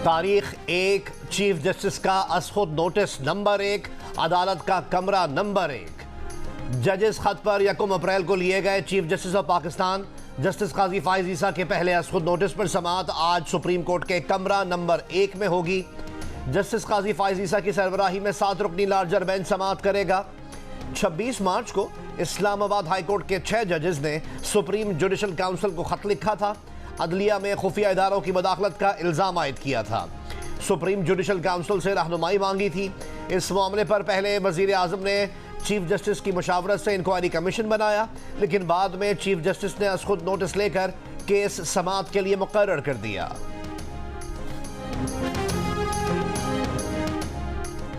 तारीख 1 chief justice का असखुद notice number 1 अदालत का कमरा नंबर 1। जजेस खत पर 1 अप्रैल को लिए गए chief justice of Pakistan justice Qazi Faez Isa के पहले असखुद नोटिस पर समाअत आज सुप्रीम कोर्ट के कमरा नंबर 1 में होगी। जस्टिस काजी फाइज ईसा की सरबराही में 7 रुकनी लार्जर बेंच समाअत करेगा। 26 मार्च को इस्लामाबाद हाईकोर्ट के 6 जजेस ने सुप्रीम जुडिशल काउंसिल को खत लिखा था। अदलिया में खुफिया इदारों की मदाखलत का इल्ज़ाम आयद किया था। सुप्रीम जुडिशल काउंसिल से रहनुमाई मांगी थी। इस मामले पर पहले वज़ीर आज़म ने चीफ जस्टिस की मुशावरत से इंक्वायरी कमीशन बनाया, लेकिन बाद में चीफ जस्टिस ने असखुद नोटिस लेकर केस समाअत के लिए मुकर्रर कर दिया।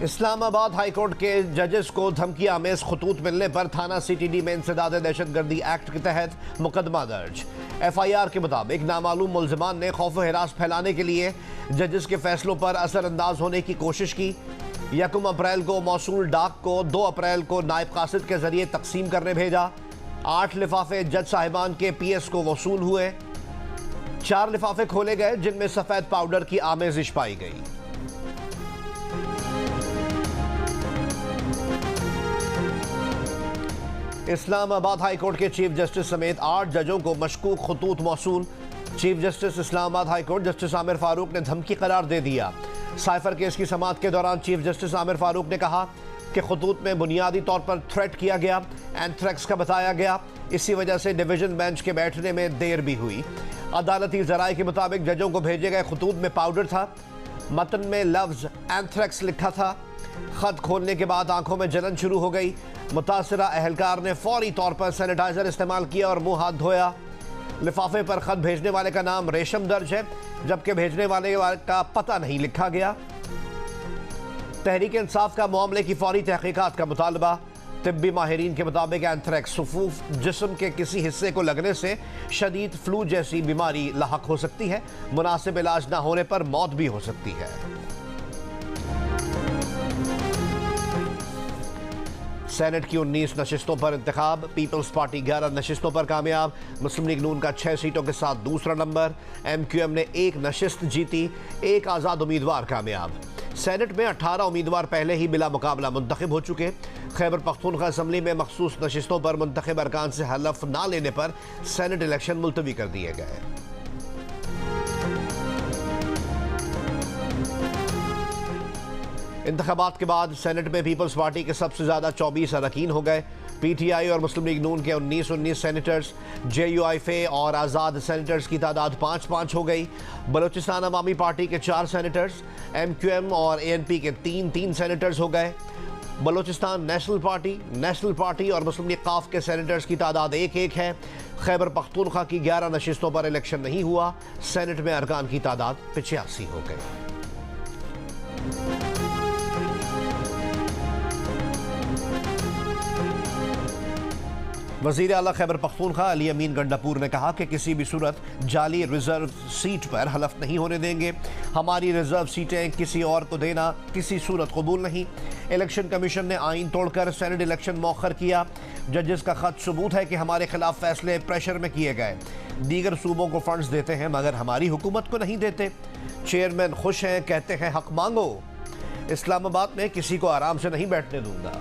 इस्लामाबाद हाईकोर्ट के जजेस को धमकी आमेज खतूत मिलने पर थाना CTD में इंसदाद दहशतगर्दी एक्ट के तहत मुकदमा दर्ज। FIR के मुताबिक नामालूम मुल्ज़िमान ने खौफ हिरास फैलाने के लिए जजेस के फैसलों पर असरअंदाज होने की कोशिश की। 1 अप्रैल को मौसूल डाक को 2 अप्रैल को नायब कासिद के जरिए तकसीम करने भेजा। 8 लिफाफे जज साहिबान के PS को वसूल हुए। 4 लिफाफे खोले गए जिनमें सफ़ेद पाउडर की आमेजिश पाई गई। इस्लामाबाद हाईकोर्ट के चीफ जस्टिस समेत 8 जजों को मशकूक खतूत मौसूल। Chief justice Islamabad high court justice Aamer Farooq ने धमकी करार दे दिया। साइफर केस की समाअत के दौरान चीफ जस्टिस आमिर फारूक ने कहा कि खतूत में बुनियादी तौर पर थ्रेट किया गया, एंथ्रेक्स का बताया गया। इसी वजह से डिवीजन बेंच के बैठने में देर भी हुई। अदालती ज़राए के मुताबिक जजों को भेजे गए खतूत में पाउडर था। मतन में लफ्ज़ एंथ्रेक्स लिखा था। खत खोलने के बाद आंखों में जलन शुरू हो गई। मुतासरा अहलकार ने फौरी तौर पर सैनिटाइजर इस्तेमाल किया और मुंह हाथ धोया। लिफाफे पर खत भेजने वाले का नाम रेशम दर्ज है, जबकि भेजने वाले का पता नहीं लिखा गया। तहरीक इंसाफ का मामले की फौरी तहकीकात का मुतालबा। तिब्बी माहिरीन के मुताबिक एंथ्रेक्स सुफूफ जिस्म के किसी हिस्से को लगने से शदीद फ्लू जैसी बीमारी लाहक हो सकती है। मुनासिब इलाज न होने पर मौत भी हो सकती है। सेनेट की 19 नशिस्तों पर इंतखाब। पीपल्स पार्टी 11 नशिस्तों पर कामयाब। मुस्लिम लीग नून का 6 सीटों के साथ दूसरा नंबर। MQM ने 1 नशिस्त जीती। 1 आज़ाद उम्मीदवार कामयाब। सेनेट में 18 उम्मीदवार पहले ही बिला मुकाबला मुंतखब हो चुके। खैबर पख्तूनख्वा असम्बली में मखसूस नशिस्तों पर मुंतखब अरकान से हलफ ना लेने पर सेनेट इलेक्शन मुलतवी कर दिए गए। इंतखाबात के बाद सेनेट में पीपल्स पार्टी के सबसे ज़्यादा 24 अरकान हो गए। PTI और मुस्लिम लीग नून के 19 सेनेटर्स, JUIFA और आज़ाद सेनेटर्स की तादाद 5-5 हो गई। बलोचिस्तान अवामी पार्टी के 4 सेनेटर्स, MQM और ANP के 3-3 सेनेटर्स हो गए। बलोचिस्तान नेशनल पार्टी और मुस्लिम लीग काफ के सेनेटर्स की तादाद 1-1 है। खैबर पख्तूनख्वा की 11 नशिस्तों पर इलेक्शन नहीं हुआ। सेनेट में अरकान की तादाद 85 हो गई। वज़ीर आला खैबर पख्तूनख्वा अली अमीन गंडापुर ने कहा कि किसी भी सूरत जाली रिजर्व सीट पर हलफ नहीं होने देंगे। हमारी रिजर्व सीटें किसी और को देना किसी सूरत कबूल नहीं। इलेक्शन कमीशन ने आइन तोड़कर सेनेट इलेक्शन मौखर किया। जजेस का खत सबूत है कि हमारे खिलाफ फैसले प्रेशर में किए गए। दीगर सूबों को फंड्स देते हैं मगर हमारी हुकूमत को नहीं देते। चेयरमैन खुश हैं, कहते हैं हक मांगो। इस्लामाबाद में किसी को आराम से नहीं बैठने दूंगा।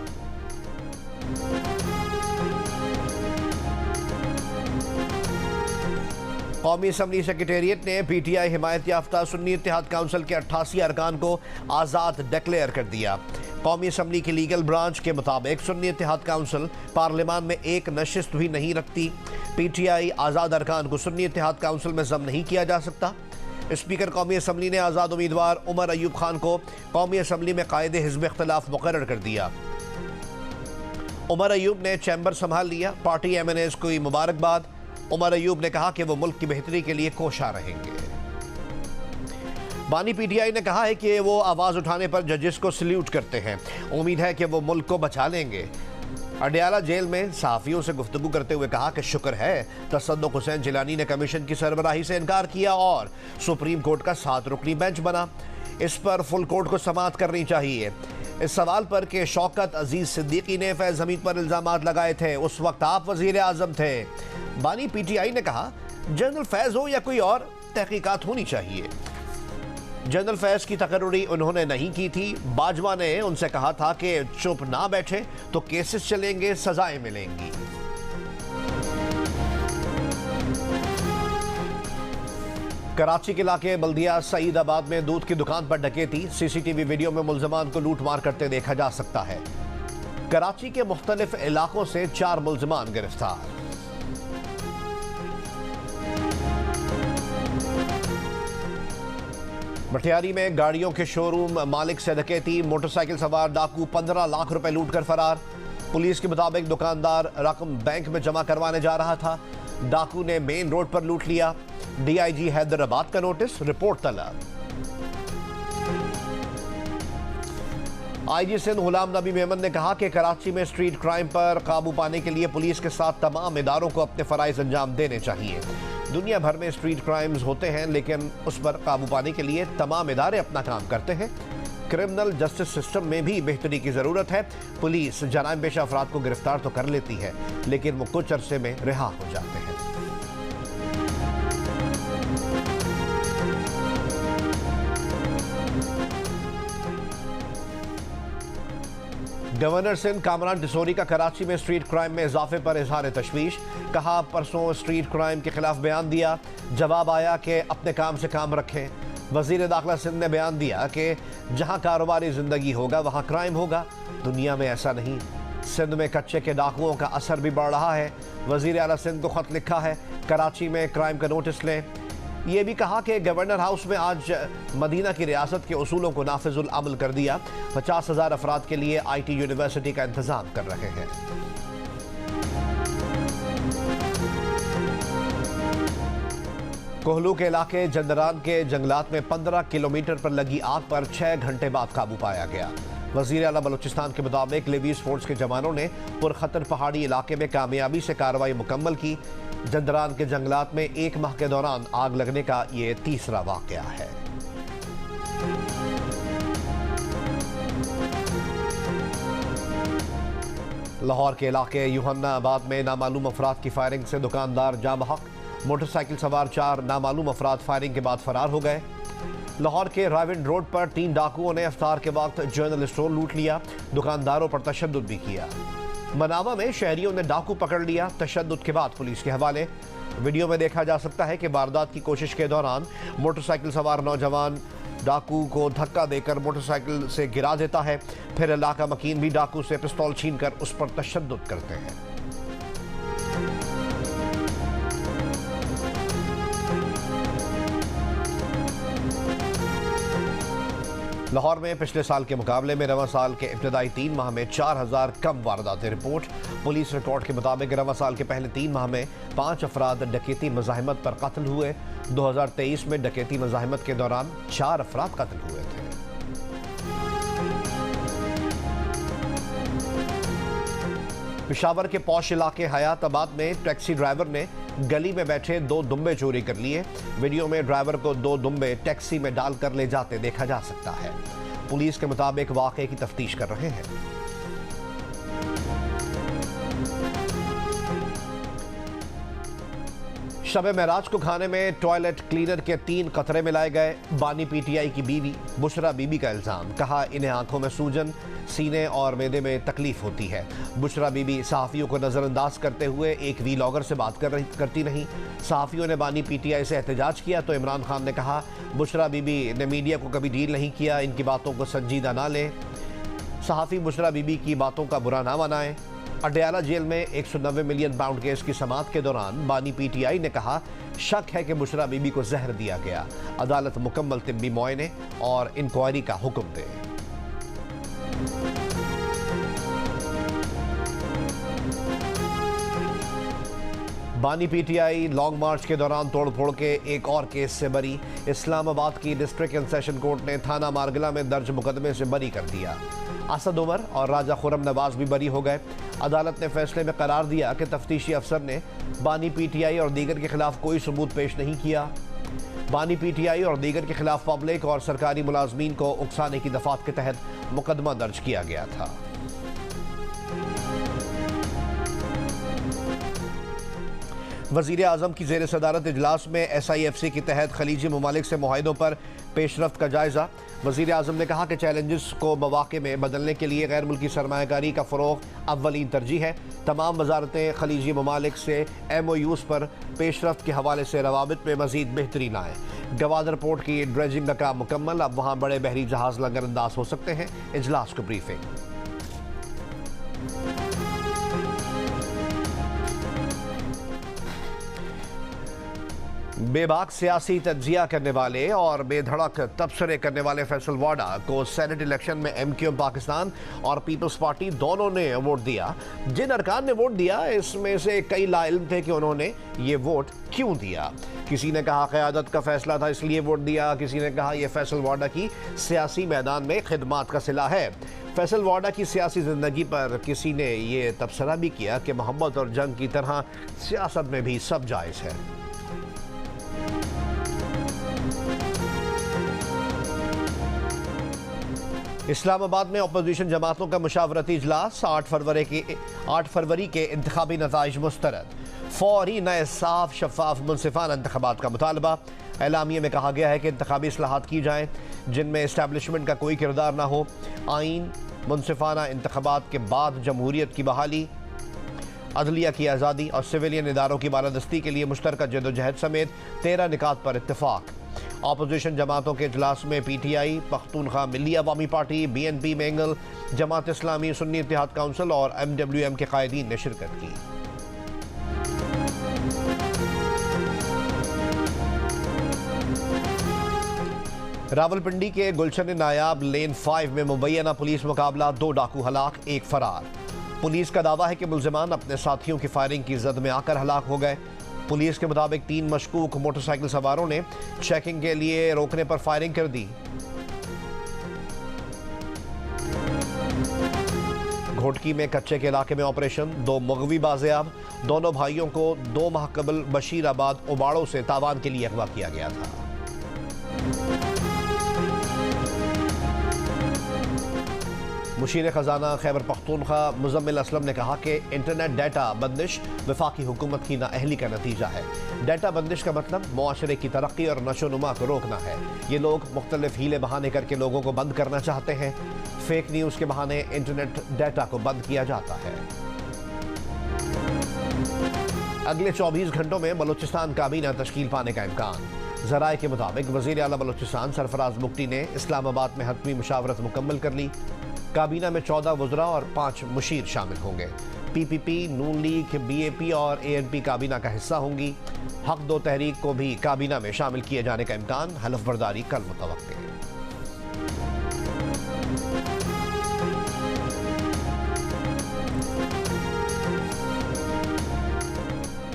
कौमी असम्बली सेक्रेटेरिएट ने PTI हिमायत याफ्ता सुन्नी इत्तेहाद काउंसिल के 88 अरकान को आज़ाद डिक्लेयर कर दिया। कौमी असम्बली की लीगल ब्रांच के मुताबिक सुन्नी इत्तेहाद काउंसिल पार्लियामान में 1 नशिस्त भी नहीं रखती। PTI आज़ाद अरकान को सुन्नी इत्तेहाद काउंसिल में ज़म नहीं किया जा सकता। स्पीकर कौमी असम्बली ने आज़ाद उम्मीदवार उमर अयूब खान को कौमी असम्बली में कायदे हिज़्ब इख्तिलाफ मुकर्रर कर दिया। उमर अयूब ने चैम्बर संभाल लिया। पार्टी MNAs को मुबारकबाद। उमर अयूब ने कहा कि वो मुल्क की बेहतरी के लिए कोशा रहेंगे। बानी PTI ने कहा है कि वो आवाज़ उठाने पर जजेस को सल्यूट करते हैं। उम्मीद है कि वो मुल्क को बचा लेंगे। अडयाला जेल में सहाफ़ियों से गुफ्तगू करते हुए कहा कि शुक्र है तसद्दुक़ हुसैन जिलानी ने कमीशन की सरबराही से इनकार किया और सुप्रीम कोर्ट का 7 रुकनी बेंच बना। इस पर फुल कोर्ट को समाअत करनी चाहिए। इस सवाल पर कि शौकत अजीज सिद्दीकी ने फैज़ हमीद पर इल्ज़ामात लगाए थे, उस वक्त आप वज़ीर आज़म थे। बानी PTI ने कहा जनरल फैज़ हो या कोई और, तहकीकात होनी चाहिए। जनरल फैज की तकर्रुरी उन्होंने नहीं की थी। बाजवा ने उनसे कहा था कि चुप ना बैठे तो केसेस चलेंगे, सजाएं मिलेंगी। कराची के इलाके बल्दिया सईदाबाद में दूध की दुकान पर डकैती। सीसीटीवी वीडियो में मुल्जमान को लूटमार करते देखा जा सकता है। कराची के मुख्तलिफ इलाकों से 4 मुल्जमान गिरफ्तार। मटियारी में गाड़ियों के शोरूम मालिक से डकैती। मोटरसाइकिल सवार डाकू 15 लाख रुपए लूट कर फरार। पुलिस के मुताबिक दुकानदार रकम बैंक में जमा करवाने जा रहा था। डाकू ने मेन रोड पर लूट लिया। डीआईजी हैदराबाद का नोटिस, रिपोर्ट तलब। आईजी सिंध गुलाम नबी मेमन ने कहा कि कराची में स्ट्रीट क्राइम पर काबू पाने के लिए पुलिस के साथ तमाम इदारों को अपने फराइज अंजाम देने चाहिए। दुनिया भर में स्ट्रीट क्राइम्स होते हैं, लेकिन उस पर काबू पाने के लिए तमाम इदारे अपना काम करते हैं। क्रिमिनल जस्टिस सिस्टम में भी बेहतरी की जरूरत है। पुलिस जराइम पेशा अफराद को गिरफ्तार तो कर लेती है, लेकिन वो कुछ अरसे में रिहा हो जाते हैं। गवर्नर सिंध कामरान टिसोरी का कराची में स्ट्रीट क्राइम में इजाफे पर इजहार तशवीश। कहा, परसों स्ट्रीट क्राइम के खिलाफ बयान दिया, जवाब आया कि अपने काम से काम रखें। वजीर दाखिला सिंध ने बयान दिया कि जहां कारोबारी जिंदगी होगा वहां क्राइम होगा। दुनिया में ऐसा नहीं। सिंध में कच्चे के डाकुओं का असर भी बढ़ रहा है। वजीर आला सिंध को खत लिखा है, कराची में क्राइम का नोटिस लें। ये भी कहा कि गवर्नर हाउस में आज मदीना की रियासत के उसूलों को नाफिजुल अमल कर दिया। 50,000 अफराद के लिए IT यूनिवर्सिटी का इंतजाम कर रहे हैं। कोहलू के इलाके जंदरान के जंगलात में 15 किलोमीटर पर लगी आग पर 6 घंटे बाद काबू पाया गया। वजीर आला बलूचिस्तान के मुताबिक लिवीज फोर्स के जवानों ने पुरखतर पहाड़ी इलाके में कामयाबी से कार्रवाई मुकम्मल की। जंदरान के जंगलात में 1 माह के दौरान आग लगने का ये तीसरा वाकया है। लाहौर के इलाके यूहन्नाबाद में नामालूम अफराद की फायरिंग से दुकानदार जाँ बहक। मोटरसाइकिल सवार 4 नामालूम अफराद फायरिंग के बाद फरार हो गए। लाहौर के राविंड रोड पर 3 डाकुओं ने इफ्तार के वक्त जनरल स्टोर लूट लिया। दुकानदारों पर तशद्दुद भी किया। मनावा में शहरियों ने डाकू पकड़ लिया, तशद्दुद के बाद पुलिस के हवाले। वीडियो में देखा जा सकता है कि वारदात की कोशिश के दौरान मोटरसाइकिल सवार नौजवान डाकू को धक्का देकर मोटरसाइकिल से गिरा देता है। फिर इलाका मकीन भी डाकू से पिस्तौल छीनकर उस पर तशद्दुद करते हैं। लाहौर में पिछले साल के मुकाबले में रवां साल के इब्तदाई 3 माह में 4000 कम वारदातें रिपोर्ट। पुलिस रिकॉर्ड के मुताबिक रवां साल के पहले 3 माह में 5 अफराद डकैती मज़ाहिमत पर कत्ल हुए। 2023 में डकैती मज़ाहिमत के दौरान 4 अफराद कत्ल हुए थे। पेशावर के पौश इलाके हयाताबाद में टैक्सी ड्राइवर ने गली में बैठे 2 दुम्बे चोरी कर लिए। वीडियो में ड्राइवर को 2 दुम्बे टैक्सी में डालकर ले जाते देखा जा सकता है। पुलिस के मुताबिक वाकये की तफ्तीश कर रहे हैं। शब महराज को खाने में टॉयलेट क्लीनर के 3 कतरे मिलाए गए। बानी PTI की बीवी बुशरा बीबी का इल्जाम। कहा, इन्हें आंखों में सूजन, सीने और मैदे में तकलीफ होती है। बुशरा बीबी सहाफ़ियों को नज़रअंदाज करते हुए एक वीलॉगर से बात करती नहीं। सहाफ़ियों ने बानी PTI से एहतजाज किया तो इमरान खान ने कहा, बुशरा बीबी ने मीडिया को कभी डील नहीं किया, इनकी बातों को संजीदा ना लें। सहाफ़ी बुशरा बीबी की बातों का बुरा ना मनाएं। अडयाला जेल में 190 मिलियन पाउंड केस की समाअत के दौरान बानी PTI ने कहा, शक है कि बुशरा बीबी को जहर दिया गया। अदालत मुकम्मल तिब्बी मुआयने और इंक्वायरी का हुक्म दे। बानी PTI लॉन्ग मार्च के दौरान तोड़फोड़ के एक और केस से बरी। इस्लामाबाद की डिस्ट्रिक्ट एंड सेशन कोर्ट ने थाना मारगला में दर्ज मुकदमे से बरी कर दिया। असद उमर और राजा खुरम नवाज भी बरी हो गए। अदालत ने फैसले में करार दिया कि तफ्तीशी अफसर ने बानी PTI और दीगर के खिलाफ कोई सबूत पेश नहीं किया। बानी PTI और दीगर के खिलाफ पब्लिक और सरकारी मुलाजमीन को उकसाने की दफात के तहत मुकदमा दर्ज किया गया था। वज़ीर आज़म की ज़ेर सदारत इजलास में SIFC के तहत खलीजी ममालिक से मुआहिदों पर पेशरफ्त का जायज़ा। वज़ीर आज़म ने कहा कि चैलेंजेस को मौक़े में बदलने के लिए गैर मुल्की सरमायाकारी का फ़रोग़ अव्वलीन तरजीह है। तमाम वज़ारतें खलीजी ममालिक से MOUs पर पेशरफ्त के हवाले से रवाबित में मज़ीद बेहतरी लाएँ। गवादर पोर्ट की ड्रेजिंग का काम मुकम्मल, अब वहाँ बड़े बहरी जहाज़ लंगर अंदाज हो सकते हैं। इजलास को ब्रीफिंग। बेबाक सियासी तज्जिया करने वाले और बेधड़क तबसरे करने वाले फैसल वाडा को सेनेट इलेक्शन में MQM पाकिस्तान और पीपल्स पार्टी दोनों ने वोट दिया। जिन अरकान ने वोट दिया इसमें से कई लाइल्म थे कि उन्होंने ये वोट क्यों दिया। किसी ने कहा क़यादत का फैसला था इसलिए वोट दिया, किसी ने कहा यह फैसल वाडा की सियासी मैदान में खिदमात का सिला है। फैसल वाडा की सियासी ज़िंदगी पर किसी ने यह तबसरा भी किया कि मोहब्बत और जंग की तरह सियासत में भी सब जायज़ है। इस्लामाबाद में अपोजिशन जमातों का मुशावरती इजलास। 8 फरवरी के इंतखाबी नताइज मुस्तरद। फौरी नए साफ शफाफ मुनसिफाना इंतखाबात का मुतालबा। एलामिया में कहा गया है कि इंतखाबी इस्लाहात की जाएँ जिनमें इस्टेब्लिशमेंट का कोई किरदार ना हो। आइन, मुनसिफाना इंतखाबात के बाद जमहूरियत की बहाली, अदलिया की आज़ादी और सिविलियन इदारों की बालादस्ती के लिए मुश्तरका जदोजहद समेत 13 निकात पर इत्तफाक। अपोजिशन जमातों के इजलास में PTI, पख्तूनख्वा मिल्ली अवामी पार्टी, BNP मेंगल, जमात इस्लामी, सुन्नी इत्तेहाद काउंसिल और MWM के कायदीन ने शिरकत की। रावलपिंडी के गुलशन नायाब लेन 5 में मुबैना पुलिस मुकाबला, 2 डाकू हलाक, 1 फरार। पुलिस का दावा है कि मुल्जिमान अपने साथियों की फायरिंग की जद में आकर हलाक हो गए। पुलिस के मुताबिक 3 मशकूक मोटरसाइकिल सवारों ने चेकिंग के लिए रोकने पर फायरिंग कर दी। घोटकी में कच्चे के इलाके में ऑपरेशन, 2 मगवी बाजियाब। दोनों भाइयों को 2 माह कबल बशीराबाद उबाड़ों से तावान के लिए अगवा किया गया था। मुशीर खजाना खैबर पख्तूनख्वा मुजम्मिल असलम ने कहा कि इंटरनेट डाटा बंदिश वफाकी हुकूमत की नाअहली का नतीजा है। डाटा बंदिश का मतलब मुआशरे की तरक्की और नशोनुमा को रोकना है। ये लोग मुख्तलिफ हीले बहाने करके लोगों को बंद करना चाहते हैं। फेक न्यूज़ के बहाने इंटरनेट डाटा को बंद किया जाता है। अगले 24 घंटों में बलूचिस्तान काबीना तश्कील पाने का इम्कान। ज़राए के मुताबिक वज़ीर आला बलूचिस्तान सरफराज मुफ्ती ने इस्लामाबाद में हतमी मुशावरत मुकम्मल कर ली। काबीना में 14 वज़रा और 5 मुशीर शामिल होंगे। PPP, नून लीग, BAP और ANP काबीना का हिस्सा होंगी। हक दो तहरीक को भी काबीना में शामिल किए जाने का इम्कान। हलफ बर्दारी कल मुतवक्किल।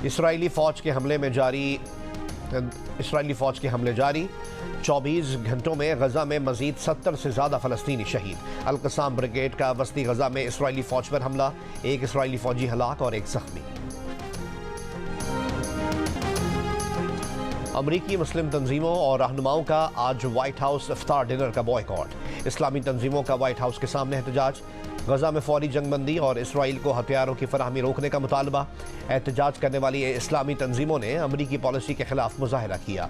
इसराइली फ़ौज के हमले जारी। 24 घंटों में गजा में मजीद 70 से ज़्यादा फ़लस्तीनी शहीद। अल-क़साम ब्रिगेड का वस्ती गजा में इसराइली फ़ौज पर हमला, 1 इसराइली फ़ौजी हलाक और 1 ज़ख्मी। अमरीकी मुस्लिम तंजीमों और रहनुमाओं का आज वाइट हाउस इफ्तार डिनर का बॉयकॉट। इस्लामी तंजीमों का वाइट हाउस के सामने एहतजाज। गजा में फौरी जंगबंदी और इसराइल को हथियारों की फराहमी रोकने का मुतालबा। एहतजाज करने वाली इस्लामी तंजीमों ने अमरीकी पॉलिसी के खिलाफ मुजाहरा किया।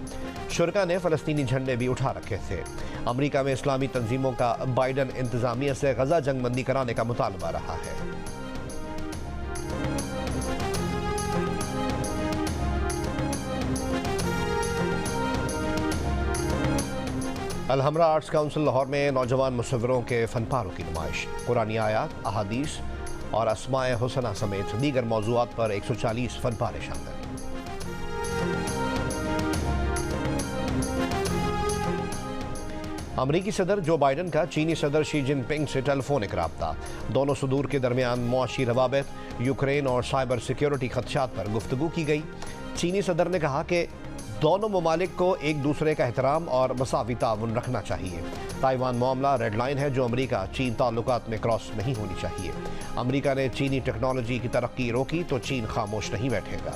शुरका ने फ़लस्तीनी झंडे भी उठा रखे थे। अमरीका में इस्लामी तंजीमों का बाइडन इंतजामिया से गजा जंगबंदी कराने का मुतालबा रहा है। अलहमरा आर्ट्स काउंसिल लाहौर में नौजवान मुसव्विरों के फनपारों की नुमाइश। कुरानी आयात, अहादीस और अस्माए हुसना समेत दीगर मौज़ूआत पर 140 फनपारे शामिल। अमरीकी सदर जो बाइडन का चीनी सदर शी जिनपिंग से टेलीफोनिक राब्ता। दोनों सदूर के दरमियान मुआशी रवाबित, यूक्रेन और साइबर सिक्योरिटी खदशात पर गुफ्तगू की गई। चीनी सदर ने कहा कि दोनों ममालिक को एक दूसरे का एहतराम और मसावी ताउन रखना चाहिए। ताइवान मामला रेड लाइन है जो अमरीका चीन ताल्लुकात में क्रॉस नहीं होनी चाहिए। अमरीका ने चीनी टेक्नोलॉजी की तरक्की रोकी तो चीन खामोश नहीं बैठेगा।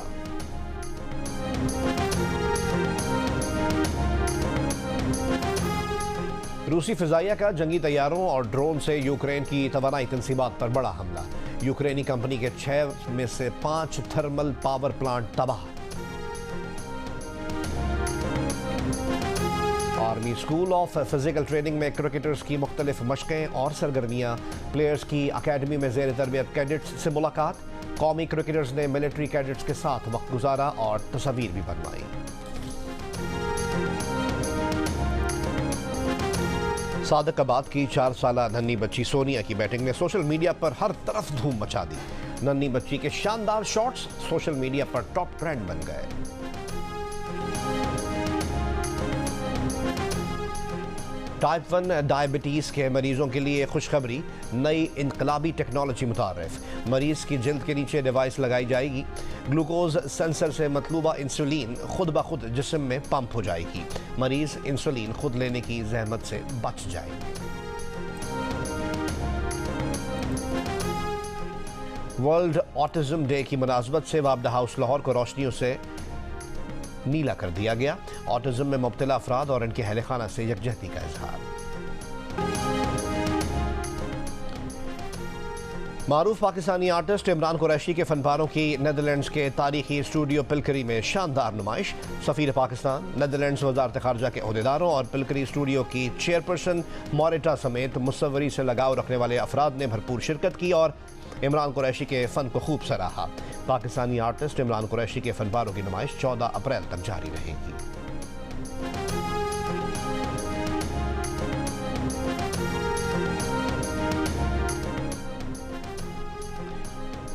रूसी फिजाइया का जंगी तैयारों और ड्रोन से यूक्रेन की तवानाई तंसीबात पर बड़ा हमला। यूक्रेनी कंपनी के 6 में से 5 थर्मल पावर प्लांट तबाह। Army school of physical training में क्रिकेटर्स की मुख्तलिफ मशक़ें और सरगर्मियाँ। प्लेयर्स की अकेडमी में ज़ेर तरबियत कैडेट्स से मुलाकात। कौमी क्रिकेटर्स ने मिलिट्री कैडेट्स के साथ वक्त गुजारा और तस्वीर भी बनवाई। सादकाबाद की 4 साला नन्ही बच्ची सोनिया की बैटिंग ने सोशल मीडिया पर हर तरफ धूम मचा दी। नन्ही बच्ची के शानदार शॉट्स सोशल मीडिया पर टॉप ट्रेंड बन गए। टाइप 1 डायबिटीज़ के मरीजों के लिए खुशखबरी। नई इनकलाबी टेक्नोलॉजी मुतारिफ। मरीज की जिल्द के नीचे डिवाइस लगाई जाएगी। ग्लूकोज सेंसर से मतलूबा इंसुलिन खुद ब खुद जिस्म में पंप हो जाएगी। मरीज इंसुलिन खुद लेने की जहमत से बच जाएंगे। वर्ल्ड ऑटिज्म डे की मुनासबत से वाबदा हाउस लाहौर को रोशनियों से नीला कर दिया गया। ऑटिज्म में मुब्तला अफराद और इनके अहले खाना से यकजहती का इजहार। मारूफ पाकिस्तानी आर्टिस्ट इमरान कुरैशी के फनपारों की नीदरलैंड्स के तारीखी स्टूडियो पिलकरी में शानदार नुमाइश। सफीर पाकिस्तान, नीदरलैंड्स वजारत खारजा के ओहदेदारों और पिलकरी स्टूडियो की चेयरपर्सन मोरिटा समेत मुसव्वरी से लगाव रखने वाले अफराद ने भरपूर शिरकत की और इमरान कुरैशी के फ़न को खूब सराहा। पाकिस्तानी आर्टिस्ट इमरान कुरैशी के फनपारों की नुमाइश 14 अप्रैल तक जारी रहेगी।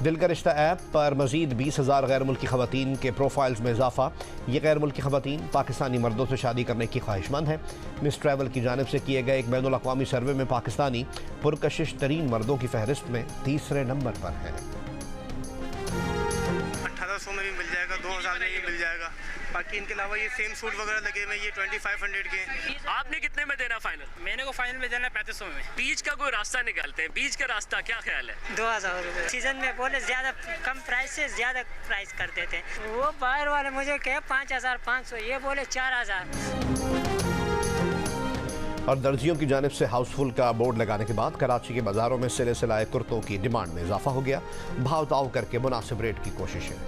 दिल का रिश्ता ऐप पर मजीद 20,000 गैर मुल्की ख़वातीन के प्रोफाइल्स में इजाफा। ये गैर मुल्की ख़वातीन पाकिस्तानी मर्दों से शादी करने की ख्वाहिशमंद हैं। मिस ट्रैवल की जानिब से किए गए एक बैनुल अक़वामी सर्वे में पाकिस्तानी पुरकशिश तरीन मर्दों की फहरिस्त में 3रे नंबर पर हैं। 1800 में भी मिल जाएगा, 2000 में भी मिल जाएगा। बाकी इनके अलावा ये सेम सूट वगैरह लगे हुए, ये 2500 के। आपने कितने में देना फाइनल? मैंने को फाइनल में देना 3500 में। बीच का कोई रास्ता निकालते हैं, बीच का रास्ता क्या ख्याल है? 2000 रुपये सीजन में बोले ज्यादा कम प्राइस से ज्यादा प्राइस कर देते हैं। वो बाहर वाले मुझे कहे 5500, ये बोले 4000। और दर्जियों की जानिब से हाउसफुल का बोर्ड लगाने के बाद कराची के बाजारों में सिले सिलाए कुर्तों की डिमांड में इजाफा हो गया। भाव ताव करके मुनासिब रेट की कोशिशें।